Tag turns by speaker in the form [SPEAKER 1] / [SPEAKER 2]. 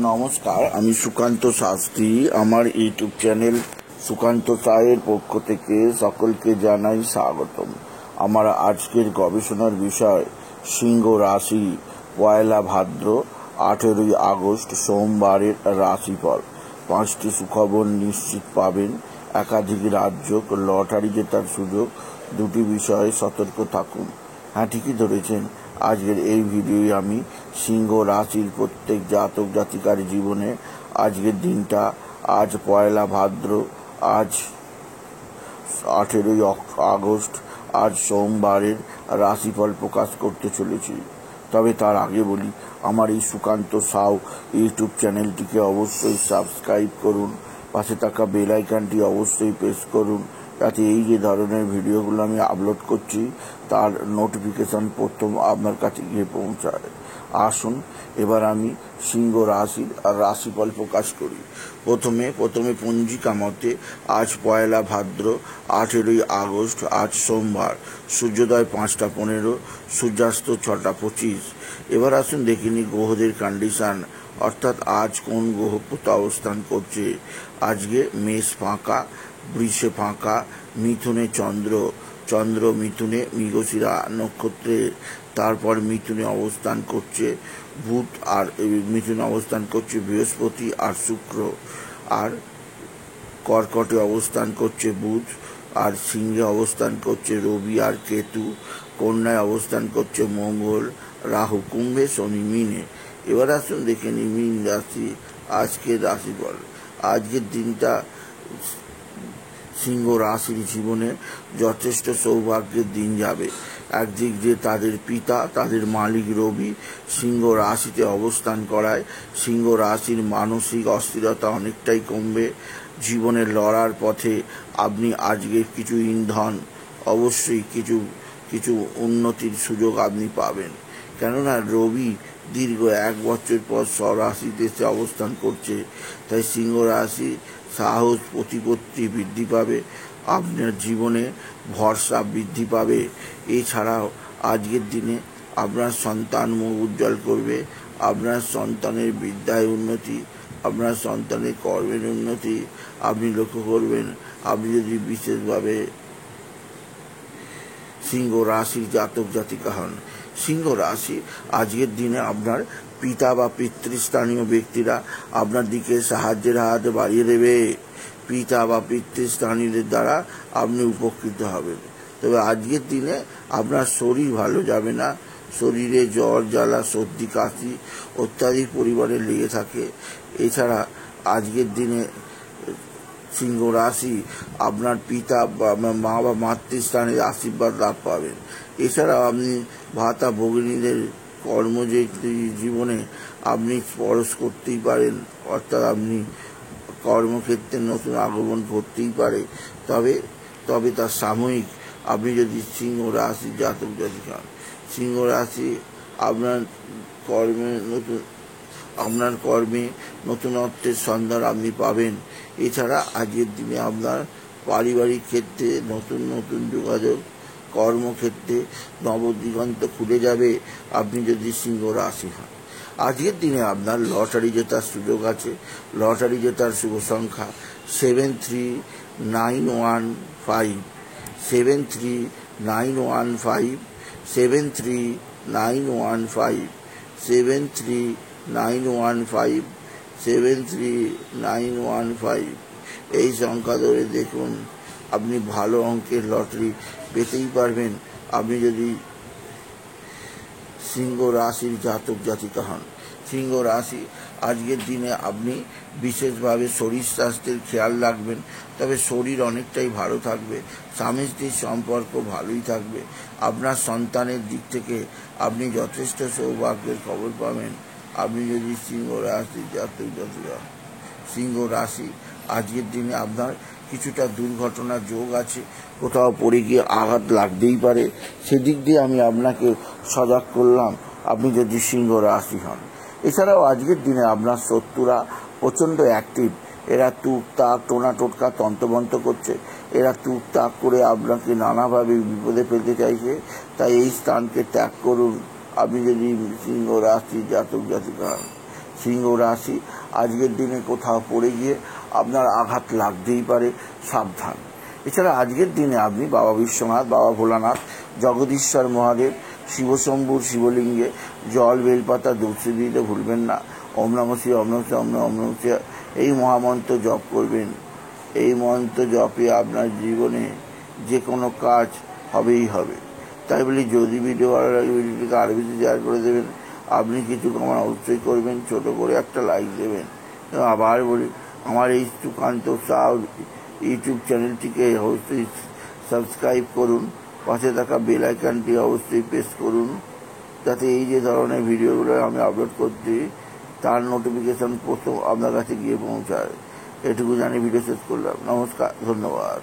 [SPEAKER 1] নমস্কার, আমি সুকান্ত শাস্ত্রী। আমার ইউটিউব চ্যানেল সুকান্ত সায়ের পক্ষ থেকে সকলকে জানাই স্বাগতম। আমার আজকের গবেষণার বিষয় সিংহ রাশি, পয়লা ভাদ্র 18 আগস্ট সোমবারের রাশিফল। 5টি সুখবর নিশ্চিত পাবেন, একাধিক রাজ্য, লটারি জেতার সুযোগ। 2টি বিষয়ে সতর্ক থাকুন। হ্যাঁ, ঠিকই ধরেছেন। আজকের এই ভিডিওয় আমি সিংহ রাশির প্রত্যেক জাতক জাতিকার জীবনে আজকের দিনটা, আজ পয়লা ভাদ্র, আজ 18 আগস্ট, আজ সোমবারের রাশিফল প্রকাশ করতে চলেছি। তবে তার আগে বলি, আমার এই সুকান্ত সাউ ইউটিউব চ্যানেলটিকে অবশ্যই সাবস্ক্রাইব করুন, পাশে থাকা বেল আইকনটি অবশ্যই প্রেস করুন, যাতে এই যে ধরনের ভিডিওগুলো আমি আপলোড করছি তার নোটিফিকেশন প্রথম আপনার কাছে গিয়ে পৌঁছায়। আসুন এবার আমি সিংহ রাশির রাশিফল প্রকাশ করি। প্রথমে পঞ্জিকা মতে আজ পয়লা ভাদ্র 18 আগস্ট, আজ সোমবার। সূর্যোদয় 5টা 15, সূর্যাস্ত 6টা 25। এবার আসুন দেখিনি গ্রহদের কন্ডিশন, অর্থাৎ আজ কোন গ্রহ কোথায় অবস্থান করছে। আজকে মেষ ফাঁকা, বৃষে ফাঁকা, মিথুনে চন্দ্র মিথুনে মৃগশিরা নক্ষত্রে, তারপর মিথুনে অবস্থান করছে বুধ, আর মিথুনে অবস্থান করছে বৃহস্পতি আর শুক্র, আর কর্কটে অবস্থান করছে বুধ, আর সিংহে অবস্থান করছে রবি আর কেতু, কন্যায় অবস্থান করছে মঙ্গল, রাহু, কুম্ভে শনি, মিনে। এবার আসুন দেখে নিই মীন রাশি আজকের রাশিফল। আজকের দিনটা সিংহ রাশির জীবনে যথেষ্ট সৌভাগ্যের দিন যাবে। একদিক দিয়ে তাদের পিতা, তাদের মালিক রবি সিংহ রাশিতে অবস্থান করায় সিংহ রাশির মানসিক অস্থিরতা অনেকটাই কমবে। জীবনে লড়ার পথে আপনি আজকে কিছু ইন্ধন, অবশ্যই কিছু উন্নতির সুযোগ আপনি পাবেন। কেননা রবি দীর্ঘ 1 বছর পর স্বরাশিতে এসে অবস্থান করছে, তাই সিংহ রাশি সাহস, প্রতিপত্তি বৃদ্ধি পাবে, আপনার জীবনে ভরসা বৃদ্ধি পাবে। এছাড়াও আজকের দিনে আপনার সন্তান মুখ উজ্জ্বল করবে, আপনার সন্তানের বিদ্যায় উন্নতি, আপনার সন্তানের কর্মের উন্নতি আপনি লক্ষ্য করবেন। আপনি যদি বিশেষভাবে সিংহ রাশির জাতক জাতিকা হন। সিংহ রাশি আজকের দিনে আপনার পিতা বা পিতৃস্থানীয় ব্যক্তিরা আপনার দিকে সাহায্যের হাত বাড়িয়ে দেবে। পিতা বা পিতৃস্থানীয়দের দ্বারা আপনি উপকৃত হবেন। তবে আজকের দিনে আপনার শরীর ভালো যাবে না। শরীরে জ্বর, জ্বালা, সর্দি, কাশি অত্যাধিক পরিমাণে লেগে থাকে। এছাড়া আজকের দিনে সিংহ রাশি আপনার পিতা বা মা বা মাতৃস্থানের আশীর্বাদ লাভ পাবেন। এছাড়াও আপনি ভাতা ভগিনীদের জীবনে আপনি স্পর্শ করতেই পারেন, অর্থাৎ আপনি কর্মক্ষেত্রে নতুন আগমন করতেই পারে। তবে তার সাময়িক। আপনি যদি সিংহ রাশি জাতক জাতিকা হন, সিংহ রাশি আপনার কর্মে নতুনত্বের সন্ধান আপনি পাবেন। এছাড়া আজকের দিনে আপনার পারিবারিক ক্ষেত্রে নতুন যোগাযোগ, কর্মক্ষেত্রে নবদিগন্ত খুলে যাবে আপনি যদি সিংহ রাশি হন। আজকের দিনে আপনার লটারি জেতার সুযোগ আছে। লটারি জেতার শুভ সংখ্যা 73915, 73915, 73915, 73915, 73915। এই সংখ্যা ধরে দেখুন, আপনি ভালো অঙ্কের লটারি পেতেই পারবেন আপনি যদি সিংহ রাশির জাতক জাতিকা হন। সিংহ রাশি আজকের দিনে আপনি বিশেষভাবে শরীর স্বাস্থ্যের খেয়াল রাখবেন। তবে শরীর অনেকটাই ভালো থাকবে, স্বামী স্ত্রীর সম্পর্ক ভালোই থাকবে। আপনার সন্তানের দিক থেকে আপনি যথেষ্ট সৌভাগ্যের খবর পাবেন আপনি যদি সিংহ রাশির জাতক জাতিকা। সিংহ রাশি আজকের দিনে আপনার কিছুটা দুর্ঘটনার যোগ আছে, কোথাও পড়ে গিয়ে আঘাত লাগতেই পারে, সেদিক দিয়ে আমি আপনাকে সজাগ করলাম আপনি যদি সিংহ রাশি হন। এছাড়াও আজকের দিনে আপনার শত্রুরা প্রচণ্ড অ্যাক্টিভ। এরা টুকটাক টোনা টোটকা তন্ত্রমন্ত্র করছে, এরা টুকটাক করে আপনাকে নানাভাবে বিপদে ফেলতে চাইছে। তাই এই স্থানকে ত্যাগ করুন আপনি যদি সিংহ রাশি জাতক জাতিকা হন। সিংহ রাশি, আজকের দিনে কোথাও পড়ে গিয়ে আপনার আঘাত লাগতেই পারে, সাবধান। এছাড়া আজকের দিনে আপনি বাবা বিশ্বনাথ, বাবা ভোলানাথ, জগদীশ্বর মহাদেব, শিবশম্ভুর শিবলিঙ্গে জল, বেলপাতা, দুধ দিতে ভুলবেন না। ওম নমঃ শিবায়, ওম নমঃ শিবায়, ওম নমঃ শিবায় এই মহামন্ত্র জপ করবেন। এই মন্ত্র জপে আপনার জীবনে যে কোনো কাজ হবেই হবে। তাই বলি, যদি ভিডিও ভালো লাগে ভিডিওটিকে আরও বেশি শেয়ার করে দেবেন। আপনি কিছু কমান অবশ্যই করবেন, ছোট করে একটা লাইক দেবেন। এবং আবার বলি, আমার এই সুকান্ত সাউ ইউটিউব চ্যানেলটিকে অবশ্যই সাবস্ক্রাইব করুন। পাশে থাকা বেল আইকনটি অবশ্যই প্রেস করুন, যাতে এই যে ধরনের ভিডিওগুলো আমি আপলোড করছি তার নোটিফিকেশন প্রথম আপনার কাছে গিয়ে পৌঁছায়। এটুকু জানি ভিডিও শেষ করলাম। নমস্কার, ধন্যবাদ।